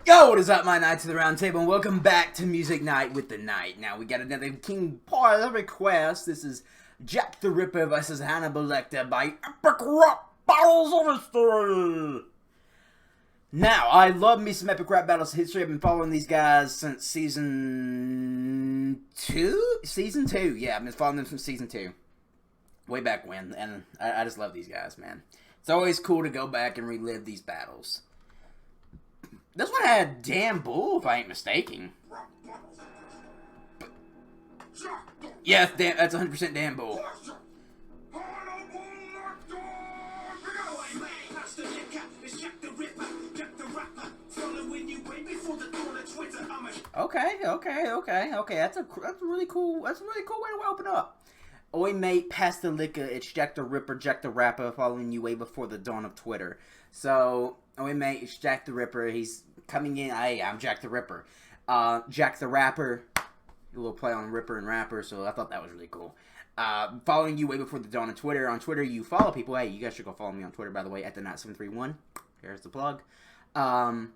Yo, what is up, my Knights of the Round Table, and welcome back to Music Night with the Knight. Now, we got another King Parlor request. This is Jack the Ripper vs. Hannibal Lector by Epic Rap Battles of History. Now, I love me some Epic Rap Battles of History. I've been following these guys since Season 2? Season 2, yeah, I've been following them since Season 2. Way back when, and I just love these guys, man. It's always cool to go back and relive these battles. This one had Dan Bull, if I ain't mistaken. Yes, that's 100% Dan Bull. Okay. That's a really cool way to open up. Oi mate, pass the liquor. It's Jack the Ripper, Jack the Rapper, following you way before the dawn of Twitter. So, oi mate, it's Jack the Ripper. He's coming in. Hey, I'm Jack the Ripper. Jack the Rapper. A little play on Ripper and Rapper, so I thought that was really cool. Following you way before the dawn of Twitter. On Twitter, you follow people. Hey, you guys should go follow me on Twitter, by the way, at the Knight731. Here's the plug. But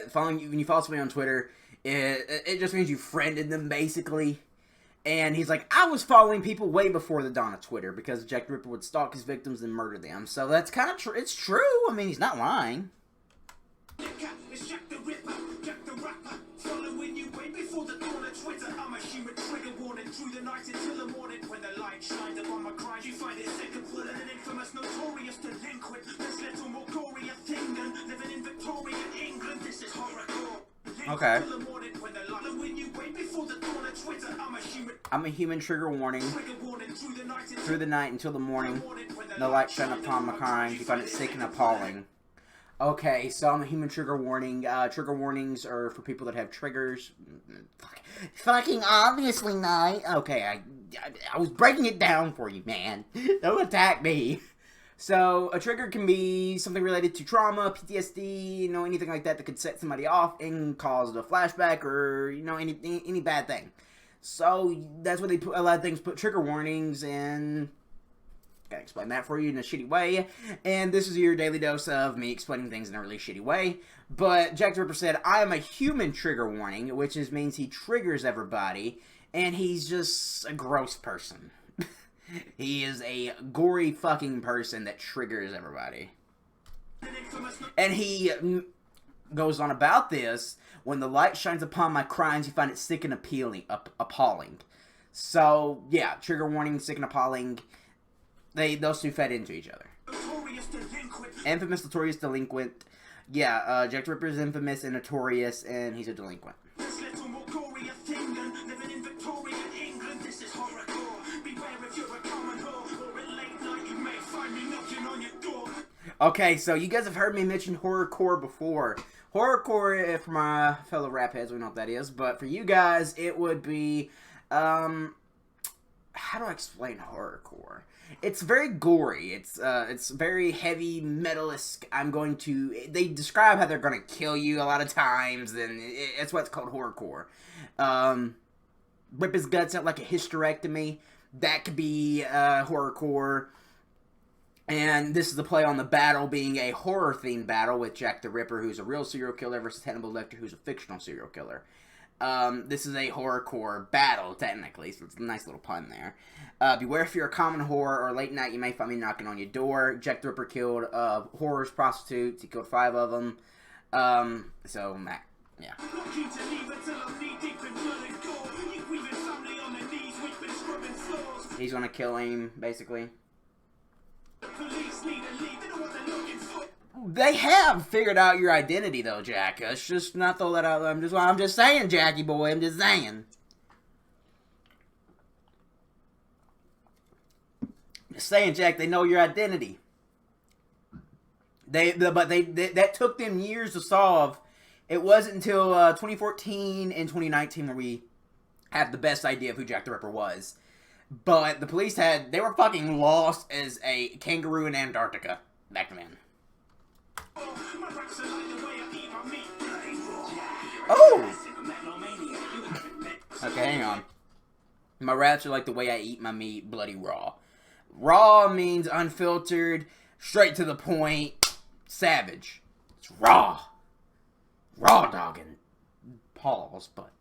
following you, when you follow somebody on Twitter, it just means you friended them, basically. And he's like, I was following people way before the dawn of Twitter because Jack the Ripper would stalk his victims and murder them. So that's kind of true. It's true. I mean, he's not lying. It's Jack the Ripper, Jack the Rapper, following you way before the dawn of Twitter. I'm a human trigger warning through the night until the morning. When the light shines upon my crime, you find it second full and an infamous, notorious delinquent. There's little more gory a thing than living in Victorian England. This is horrorcore. Okay. I'm a human trigger warning through the night until the morning. No light shine upon my crimes. You find it sick and appalling. Okay, so I'm a human trigger warning. Trigger warnings are for people that have triggers. Fucking obviously not. Okay, I was breaking it down for you, man. Don't attack me. So, a trigger can be something related to trauma, PTSD, you know, anything like that could set somebody off and cause a flashback or, you know, any bad thing. So, that's why they put, a lot of things put trigger warnings, and gotta explain that for you in a shitty way. And this is your daily dose of me explaining things in a really shitty way. But Jack the Ripper said, I am a human trigger warning, which means he triggers everybody, and he's just a gross person. He is a gory fucking person that triggers everybody. And he goes on about this. When the light shines upon my crimes, you find it sick and appalling. So, yeah, trigger warning, sick and appalling. Those two fed into each other. Infamous, notorious, delinquent. Yeah, Jack the Ripper is infamous and notorious, and he's a delinquent. Okay, so you guys have heard me mention horrorcore before. Horrorcore, for my fellow rap heads, we know what that is. But for you guys, it would be, how do I explain horrorcore? It's very gory. It's very heavy metal-esque. They describe how they're going to kill you a lot of times, and that's why it's called horrorcore. Rip his guts out like a hysterectomy. That could be horrorcore. And this is the play on the battle being a horror-themed battle with Jack the Ripper, who's a real serial killer, versus Hannibal Lector, who's a fictional serial killer. This is a horrorcore battle, technically, so it's a nice little pun there. Beware if you're a common whore, or late night you may find me knocking on your door. Jack the Ripper killed whores, prostitutes, he killed 5 of them. Yeah. He's gonna kill him, basically. They have figured out your identity, though, Jack. Let's just not throw that out. I'm just saying, Jackie boy. I'm just saying. Just saying, Jack. They know your identity. That took them years to solve. It wasn't until 2014 and 2019 where we had the best idea of who Jack the Ripper was. But the police they were fucking lost as a kangaroo in Antarctica back then. Oh! Okay, hang on. My raps are like the way I eat my meat, bloody raw. Raw means unfiltered, straight to the point, savage. It's raw. raw dogging. Pause, but.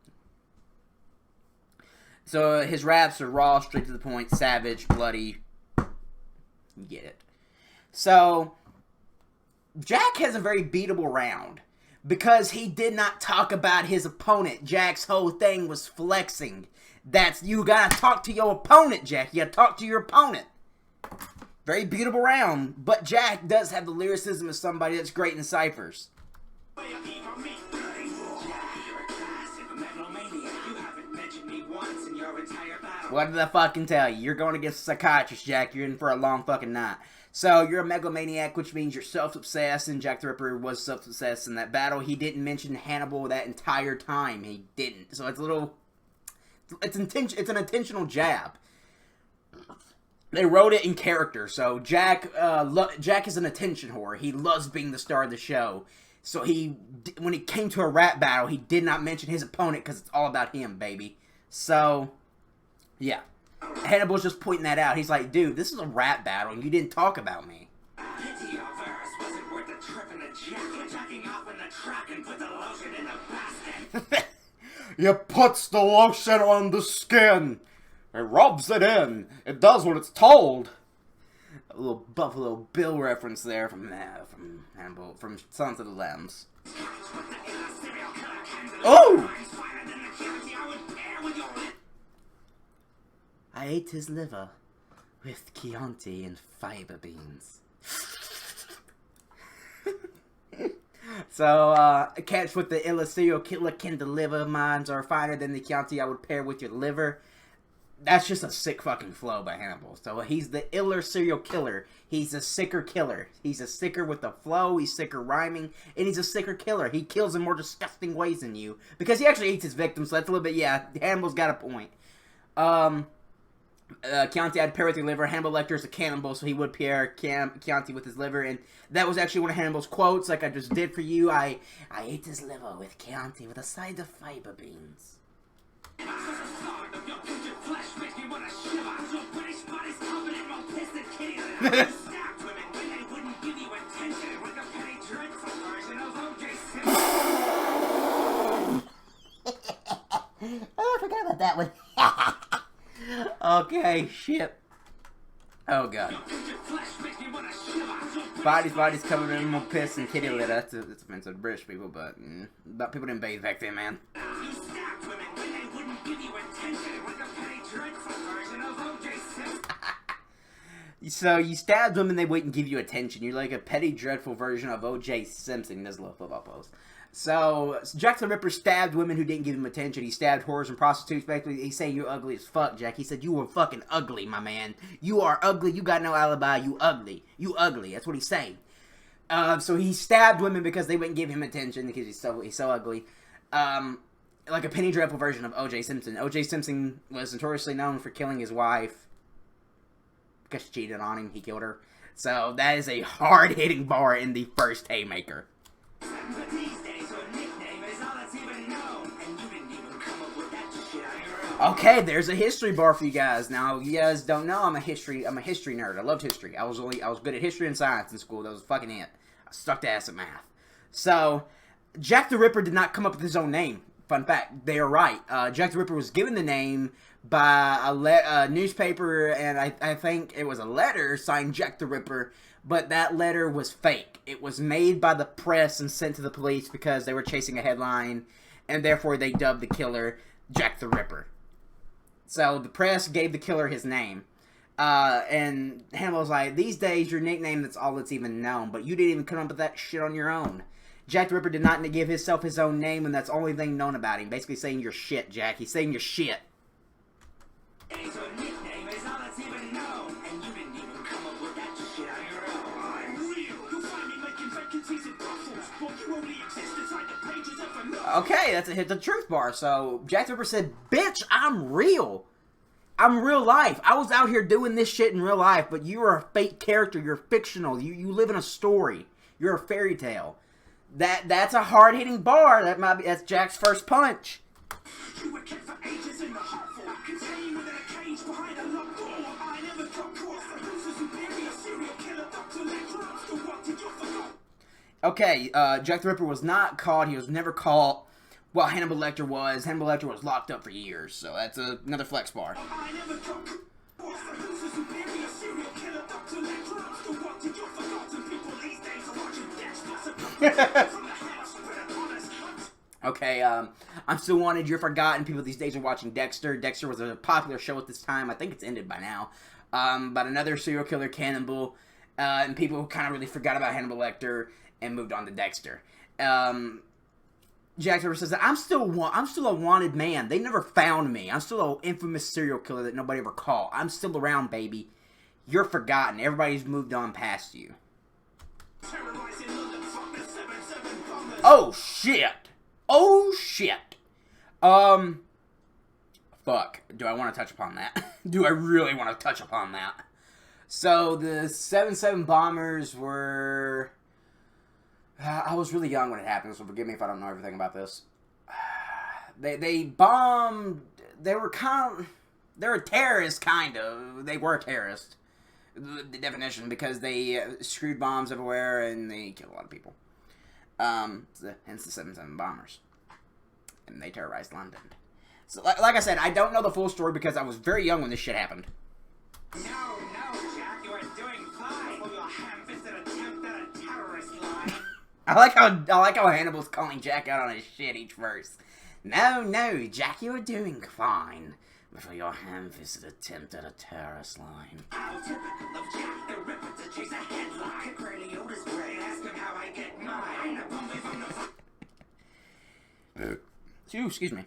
So his raps are raw, straight to the point, savage, bloody. You get it. So, Jack has a very beatable round. Because he did not talk about his opponent. Jack's whole thing was flexing. You gotta talk to your opponent, Jack. You gotta talk to your opponent. Very beatable round. But Jack does have the lyricism of somebody that's great in ciphers. What did I fucking tell you? You're going against a psychiatrist, Jack. You're in for a long fucking night. So, you're a megalomaniac, which means you're self-obsessed, and Jack the Ripper was self-obsessed in that battle. He didn't mention Hannibal that entire time. He didn't. So, it's a little... It's an intentional jab. They wrote it in character. So, Jack is an attention whore. He loves being the star of the show. So, when it came to a rap battle, he did not mention his opponent because it's all about him, baby. So, yeah. Hannibal's just pointing that out. He's like, dude, this is a rap battle, and you didn't talk about me. You puts the lotion on the skin. It rubs it in. It does what it's told. A little Buffalo Bill reference there from Hannibal, from Sons of the Lambs. Oh! I ate his liver with Chianti and fiber beans. So, a catch with the illa serial killer can deliver. Mines are finer than the Chianti I would pair with your liver. That's just a sick fucking flow by Hannibal. So, he's the iller serial killer. He's a sicker killer. He's a sicker with the flow. He's sicker rhyming. And he's a sicker killer. He kills in more disgusting ways than you. Because he actually eats his victims. So, that's a little bit, yeah, Hannibal's got a point. Chianti I'd pair with your liver. Hannibal Lecter is a cannibal, so he would pair Chianti with his liver, and that was actually one of Hannibal's quotes, like I just did for you. I ate his liver with Chianti with a side of fiber beans. Oh, I forgot about that one. Okay, shit. Oh, God. Bodies covered in animal piss and kitty litter. That's offensive to British people, but people didn't bathe back then, man. So, you stabbed women, they wouldn't give you attention. You're like a petty, dreadful version of O.J. Simpson. He does a little football pose. So, Jack the Ripper stabbed women who didn't give him attention. He stabbed whores and prostitutes. Basically, he's saying you're ugly as fuck, Jack. He said, you were fucking ugly, my man. You are ugly. You got no alibi. You ugly. You ugly. That's what he's saying. So he stabbed women because they wouldn't give him attention because he's so ugly. Like a penny dreadful version of O.J. Simpson. O.J. Simpson was notoriously known for killing his wife because she cheated on him. He killed her. So that is a hard-hitting bar in the first Haymaker. Okay, there's a history bar for you guys. Now, you guys don't know I'm a history nerd. I loved history. I was good at history and science in school. That was fucking it. I sucked ass at math. So, Jack the Ripper did not come up with his own name. Fun fact, they are right. Jack the Ripper was given the name by a newspaper, and I think it was a letter signed Jack the Ripper, but that letter was fake. It was made by the press and sent to the police because they were chasing a headline, and therefore they dubbed the killer Jack the Ripper. So the press gave the killer his name. And Hannibal's like, these days your nickname, that's all that's even known. But you didn't even come up with that shit on your own. Jack the Ripper did not give himself his own name, and that's the only thing known about him. Basically saying you're shit, Jack. He's saying you're shit. Okay, that's a hit the truth bar. So, Jack the Ripper said, bitch, I'm real. I'm real life. I was out here doing this shit in real life, but you are a fake character. You're fictional. You live in a story. You're a fairy tale. That's a hard-hitting bar. That's Jack's first punch. You were kept for ages in the hot fort, contained within a cage behind a locked door. I never got caught. Who's a superior serial killer, Dr. Lector? After what did you forget? Okay, Jack the Ripper was not caught. He was never caught. Well, Hannibal Lecter was. Hannibal Lecter was locked up for years, so that's another flex bar. I never got who's a superior serial killer, Dr. Lecter? I'm still watching your forgotten people these days are watching Dexter. From the house, spread upon us. Okay, I'm Still Wanted. You're Forgotten. People these days are watching Dexter. Dexter was a popular show at this time. I think it's ended by now. But another serial killer, Cannibal, and people kind of really forgot about Hannibal Lecter and moved on to Dexter. Jack the Ripper says, I'm still a wanted man. They never found me. I'm still an infamous serial killer that nobody ever caught. I'm still around, baby. You're forgotten. Everybody's moved on past you. Oh, shit. Oh, shit. Fuck. Do I want to touch upon that? Do I really want to touch upon that? So, the 7/7 bombers were... I was really young when it happened, so forgive me if I don't know everything about this. They bombed... They were terrorists, kind of. They were terrorists. The definition, because they screwed bombs everywhere, and they killed a lot of people. Hence the 7/7 bombers. And they terrorized London. So, like I said, I don't know the full story because I was very young when this shit happened. No, Jack, you are doing fine for your ham-fisted attempt at a terrorist line. I like how Hannibal's calling Jack out on his shit each verse. No, Jack, you are doing fine for your ham-fisted attempt at a terrorist line. How typical of Jack the Ripper to chase a headline. Kick Ray Liotta's brain, ask him how I get mine. Excuse me.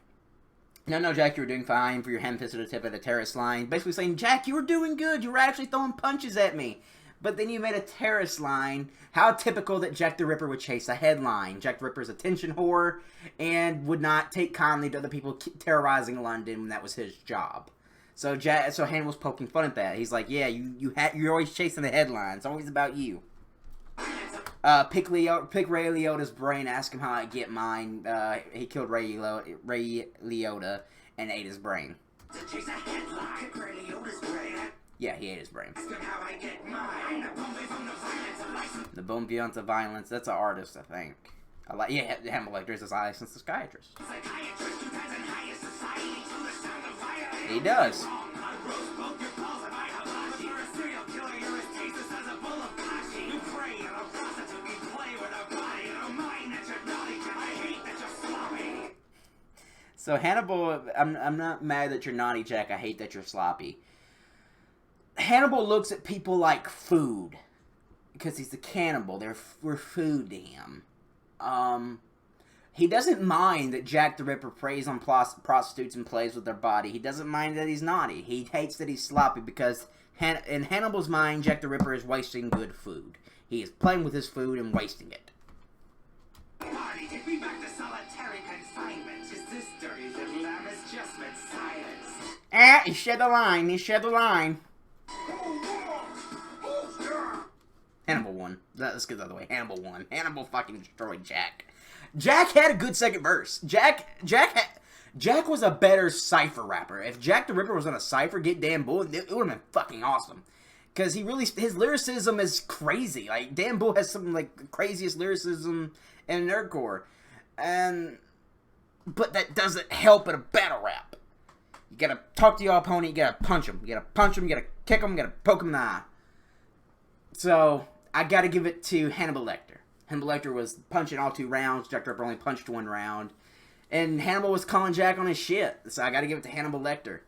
No, Jack, you were doing fine for your ham-fisted attempt at a terrorist line. Basically saying, Jack, you were doing good. You were actually throwing punches at me. But then you made a terrorist line. How typical that Jack the Ripper would chase a headline. Jack the Ripper's attention whore and would not take kindly to other people terrorizing London when that was his job. So Hannibal's poking fun at that. He's like, yeah, you're always chasing the headlines. It's always about you. Pick Ray Liotta's brain, ask him how I get mine. He killed Ray Liotta and ate his brain. To chase a headline. Kick Ray Liotta's brain. Yeah, he ate his brain. Ask him how I get mine. The Bon Vivant of Violence. That's an artist, I think. Hannibal Lecter is a licensed psychiatrist. He does. So Hannibal, I'm not mad that you're naughty, Jack. I hate that you're sloppy. Hannibal looks at people like food because he's a cannibal. We're food to him. He doesn't mind that Jack the Ripper preys on prostitutes and plays with their body. He doesn't mind that he's naughty. He hates that he's sloppy because in Hannibal's mind, Jack the Ripper is wasting good food. He is playing with his food and wasting it. Marty, take me back to solitary confinement. Is this dirty little lamb has just been silenced? He shed the line. Hannibal won. Let's get the other way. Hannibal won. Hannibal fucking destroyed Jack. Jack had a good second verse. Jack was a better cipher rapper. If Jack the Ripper was on a cipher, get Dan Bull, it would have been fucking awesome. Because his lyricism is crazy. Like, Dan Bull has some, like, the craziest lyricism in nerdcore. But that doesn't help in a battle rap. You gotta talk to your opponent, you gotta punch him. You gotta punch him, you gotta kick him, you gotta poke him in the eye. So, I gotta give it to Hannibal Lecter. Hannibal Lecter was punching all 2 rounds. Jack the Ripper only punched 1 round. And Hannibal was calling Jack on his shit. So I gotta give it to Hannibal Lecter.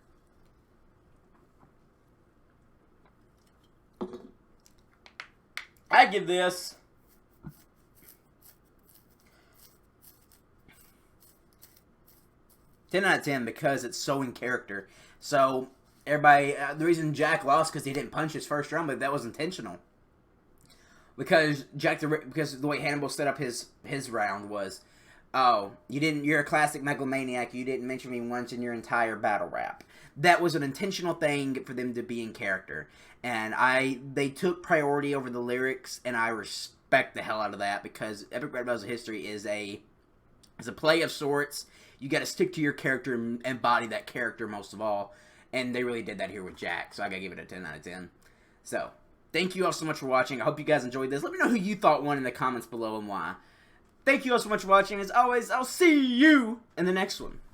I give this 10 out of 10 because it's so in character. So, everybody, the reason Jack lost because he didn't punch his first round, but that was intentional. Because the way Hannibal set up his round was, oh, you're a classic megalomaniac, you didn't mention me once in your entire battle rap. That was an intentional thing for them to be in character. And they took priority over the lyrics, and I respect the hell out of that, because Epic Rap Battles of History is a play of sorts. You gotta stick to your character and embody that character most of all. And they really did that here with Jack, so I gotta give it a 10 out of 10. So, Thank you all so much for watching. I hope you guys enjoyed this. Let me know who you thought won in the comments below and why. Thank you all so much for watching. As always, I'll see you in the next one.